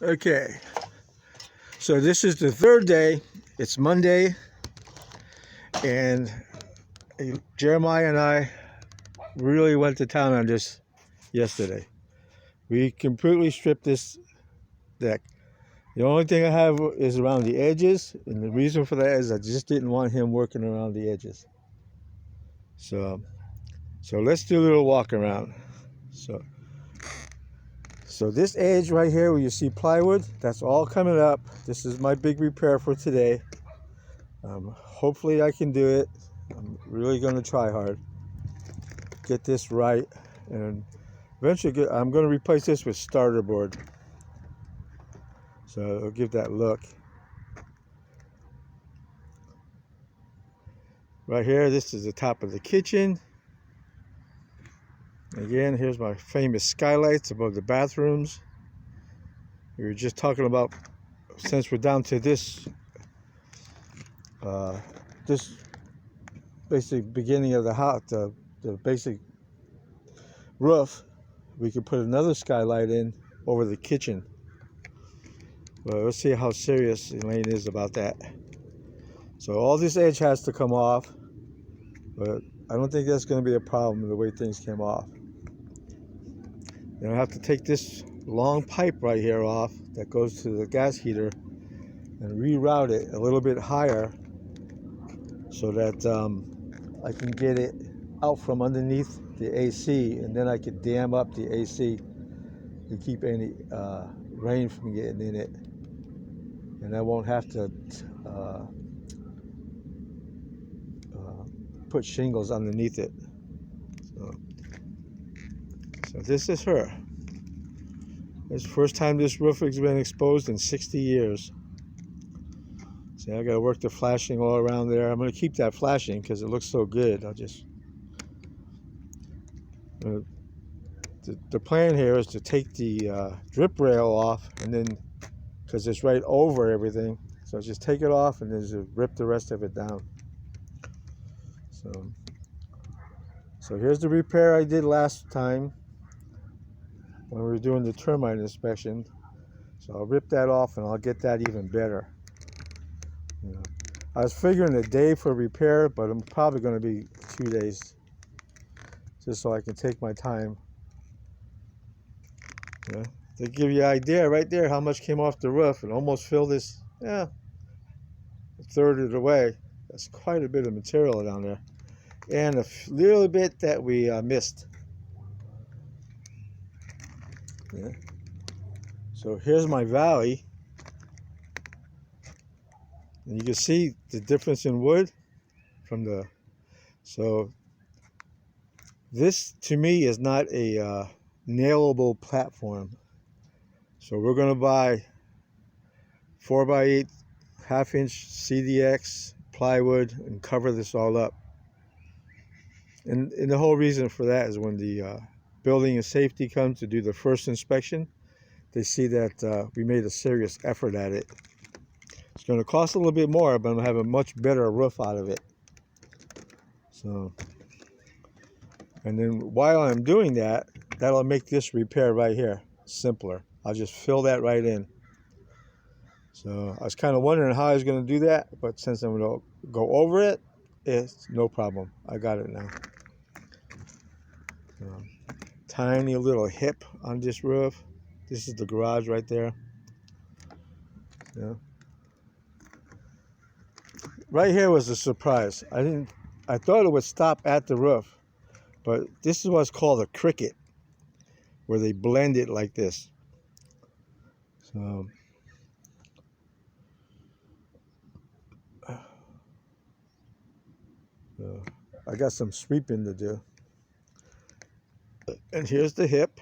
Okay, so this is the third day. It's Monday, and Jeremiah and I really went to town on this yesterday. We completely stripped this deck. The only thing I have is around the edges, and the reason for that is I just didn't want him working around the edges. So let's do a little walk around. So this edge right here where you see plywood, that's all coming up. This is my big repair for today. Hopefully I can do it. I'm really going to try hard. Get this right, and eventually I'm going to replace this with starter board. So it'll give that look. Right here, this is the top of the kitchen. Again, here's my famous skylights above the bathrooms. We were just talking about, since we're down to this this basic beginning of the house, the basic roof, we could put another skylight in over the kitchen. Well, let's see how serious Elaine is about that. So all this edge has to come off, but I don't think that's going to be a problem the way things came off. Then I have to take this long pipe right here off that goes to the gas heater and reroute it a little bit higher so that I can get it out from underneath the AC, and then I could dam up the AC to keep any rain from getting in it, and I won't have to put shingles underneath it. So this is her. It's the first time this roof has been exposed in 60 years. See, I got to work the flashing all around there. I'm going to keep that flashing because it looks so good. I'll just... the plan here is to take the drip rail off, and then, because it's right over everything, so just take it off and then just rip the rest of it down. So here's the repair I did last time when we were doing the termite inspection. So I'll rip that off and I'll get that even better. You know, I was figuring a day for repair, but I'm probably going to be 2 days, just so I can take my time. Yeah, to give you an idea right there how much came off the roof and almost filled this, a third of the way. That's quite a bit of material down there, and a little bit that we missed. Yeah. So here's my valley, and you can see the difference in wood from the... So this to me is not a nailable platform. So we're going to buy 4x8 1/2-inch CDX plywood and cover this all up. And the whole reason for that is when the building and safety comes to do the first inspection, they see that we made a serious effort at it. It's going to cost a little bit more, but I'm going to have a much better roof out of it. So, and then while I'm doing that, that'll make this repair right here simpler. I'll just fill that right in. So I was kind of wondering how I was going to do that, but since I'm going to go over it, it's no problem. I got it now. Tiny little hip on this roof. This is the garage right there. Yeah. Right here was a surprise. I thought it would stop at the roof, but this is what's called a cricket, where they blend it like this. So I got some sweeping to do. And here's the hip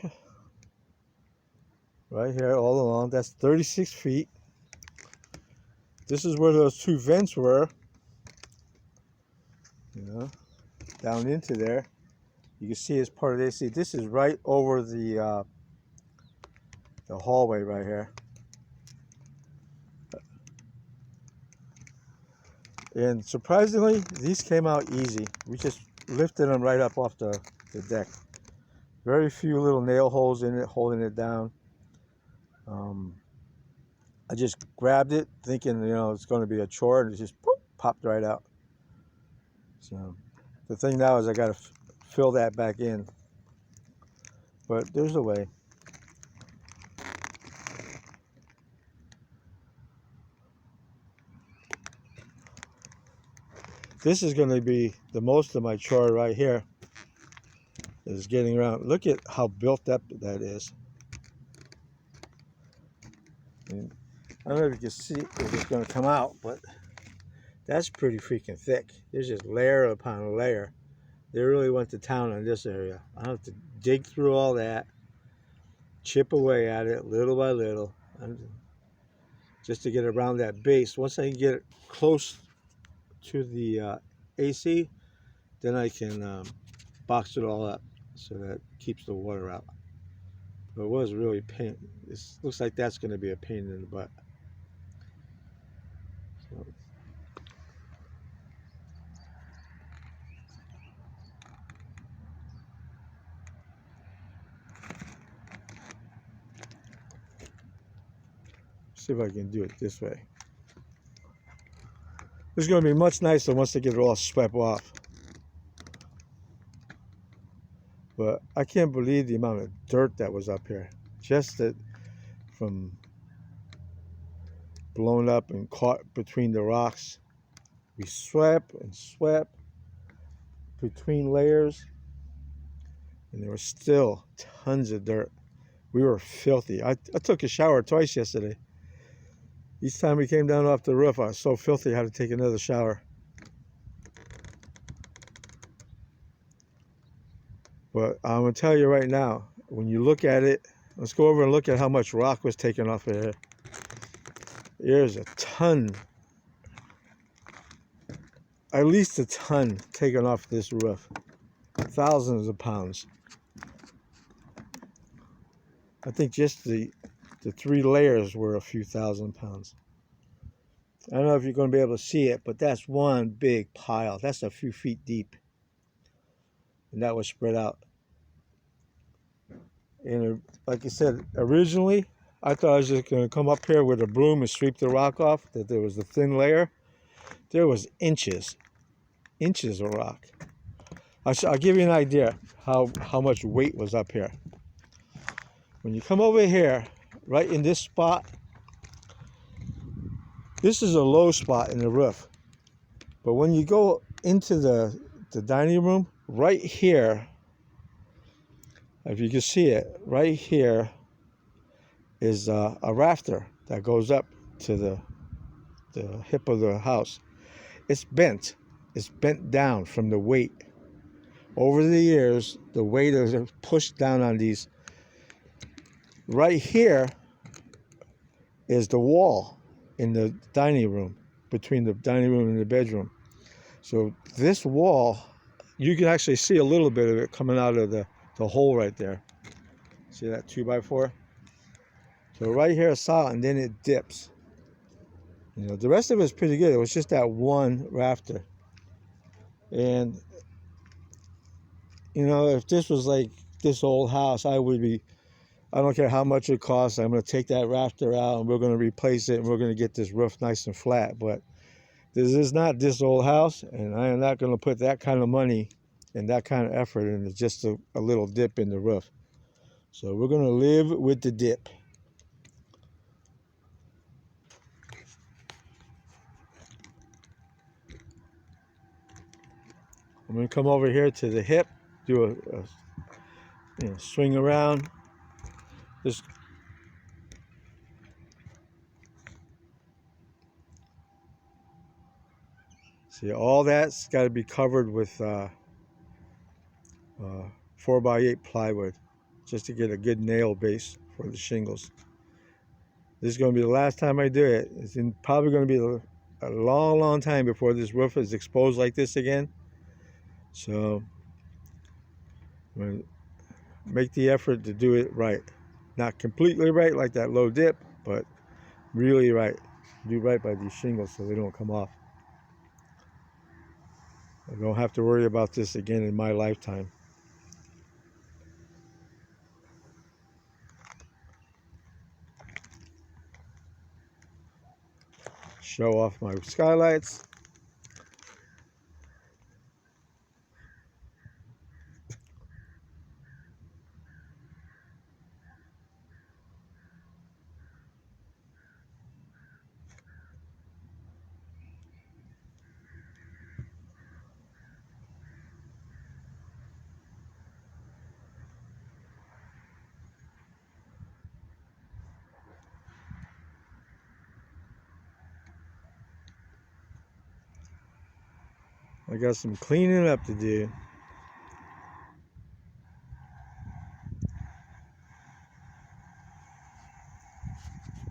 right here all along. That's 36 feet. This is where those two vents were, down into there. You can see as part of the AC. This is right over the hallway right here. And surprisingly, these came out easy. We just lifted them right up off the deck. Very few little nail holes in it holding it down. I just grabbed it thinking, it's going to be a chore, and it just poof, popped right out. So the thing now is I got to fill that back in. But there's a way. This is going to be the most of my chore right here, is getting around. Look at how built up that is. And I don't know if you can see if it's going to come out, but that's pretty freaking thick. There's just layer upon layer. They really went to town on this area. I have to dig through all that, chip away at it little by little, just to get around that base. Once I can get it close to the AC, then I can box it all up so that it keeps the water out. But it was really pain. This looks like that's going to be a pain in the butt. So, see if I can do it this way. It's going to be much nicer once they get it all swept off. But I can't believe the amount of dirt that was up here. Just that from blown up and caught between the rocks. We swept and swept between layers, and there was still tons of dirt. We were filthy. I took a shower twice yesterday. Each time we came down off the roof, I was so filthy I had to take another shower. But I'm going to tell you right now, when you look at it, let's go over and look at how much rock was taken off of here. There's a ton, at least a ton taken off this roof. Thousands of pounds. I think just the 3 layers were a few thousand pounds. I don't know if you're going to be able to see it, but that's one big pile. That's a few feet deep. And that was spread out. And like I said, originally, I thought I was just going to come up here with a broom and sweep the rock off, that there was a thin layer. There was inches of rock. I'll give you an idea how much weight was up here. When you come over here, right in this spot, this is a low spot in the roof. But when you go into the dining room, right here, if you can see it, right here is a rafter that goes up to the hip of the house. It's bent. It's bent down from the weight. Over the years, the weight is pushed down on these. Right here is the wall in the dining room, between the dining room and the bedroom. So this wall, you can actually see a little bit of it coming out of the hole right there. See that 2x4? So right here is solid, and then it dips. The rest of it is pretty good. It was just that one rafter. And, if this was like this old house, I don't care how much it costs, I'm going to take that rafter out and we're going to replace it and we're going to get this roof nice and flat. But this is not this old house, and I am not going to put that kind of money and that kind of effort into just a little dip in the roof. So we're going to live with the dip. I'm going to come over here to the hip, do a swing around. Just see, all that's got to be covered with 4x8 plywood, just to get a good nail base for the shingles. This is going to be the last time I do it. It's probably going to be a long, long time before this roof is exposed like this again. So I'm going to make the effort to do it right. Not completely right like that low dip, but really right. Do right by these shingles so they don't come off. I don't have to worry about this again in my lifetime. show off my skylights. I got some cleaning up to do.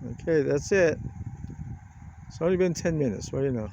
Okay, that's it. It's only been 10 minutes. What do you know?